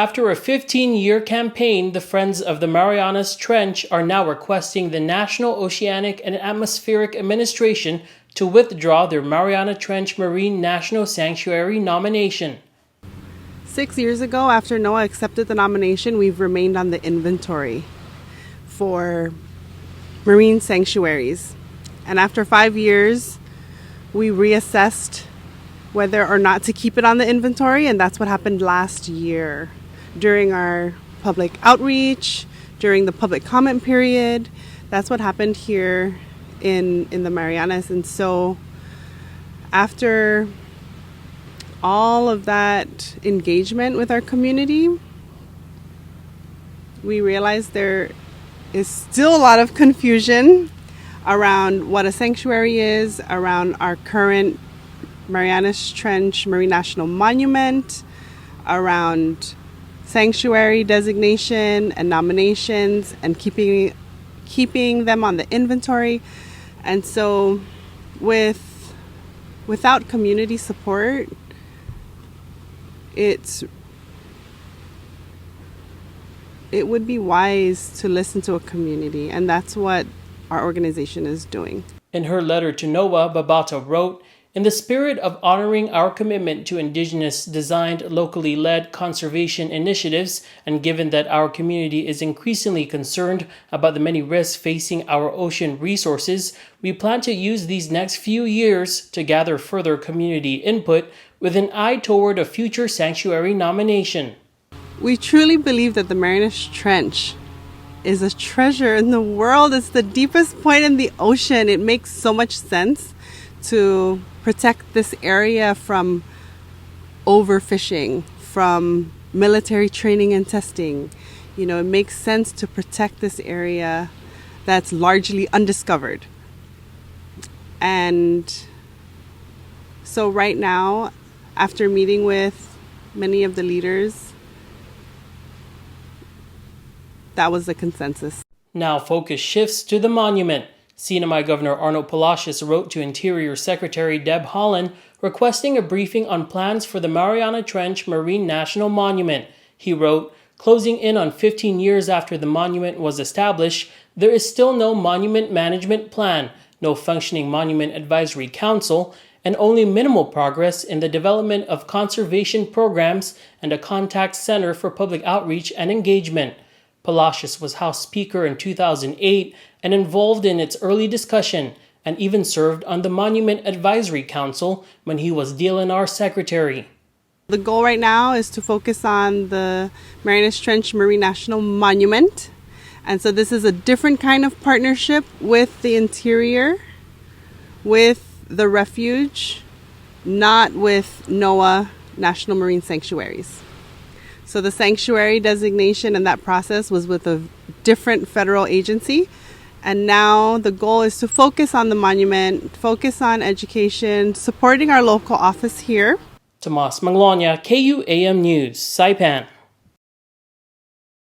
After a 15-year campaign, the Friends of the Marianas Trench are now requesting the National Oceanic and Atmospheric Administration to withdraw their Mariana Trench Marine National Sanctuary nomination. 6 years ago, after NOAA accepted the nomination, we've remained on the inventory for marine sanctuaries. And after 5 years, we reassessed whether or not to keep it on the inventory, and that's what happened last year during our public outreach, during the public comment period. That's what happened here in the Marianas. And so after all of that engagement with our community, we realized there is still a lot of confusion around what a sanctuary is, around our current Marianas Trench Marine National Monument, around sanctuary designation and nominations, and keeping them on the inventory. And so without community support, it would be wise to listen to a community, and that's what our organization is doing. In her letter to NOAA, Babata wrote, "In the spirit of honoring our commitment to indigenous-designed, locally led conservation initiatives, and given that our community is increasingly concerned about the many risks facing our ocean resources, we plan to use these next few years to gather further community input with an eye toward a future sanctuary nomination." We truly believe that the Marianas Trench is a treasure in the world. It's the deepest point in the ocean. It makes so much sense to protect this area from overfishing, from military training and testing. You know, it makes sense to protect this area that's largely undiscovered. And so right now, after meeting with many of the leaders, that was the consensus. Now focus shifts to the monument. CNMI Governor Arnold Palacios wrote to Interior Secretary Deb Haaland requesting a briefing on plans for the Mariana Trench Marine National Monument. He wrote, "Closing in on 15 years after the monument was established, there is still no monument management plan, no functioning monument advisory council, and only minimal progress in the development of conservation programs and a contact center for public outreach and engagement." Palacios was House Speaker in 2008 and involved in its early discussion, and even served on the Monument Advisory Council when he was DLNR Secretary. The goal right now is to focus on the Marianas Trench Marine National Monument. And so this is a different kind of partnership with the Interior, with the Refuge, not with NOAA National Marine Sanctuaries. So the sanctuary designation and that process was with a different federal agency. And now the goal is to focus on the monument, focus on education, supporting our local office here. Thomas Manglona, KUAM News, Saipan.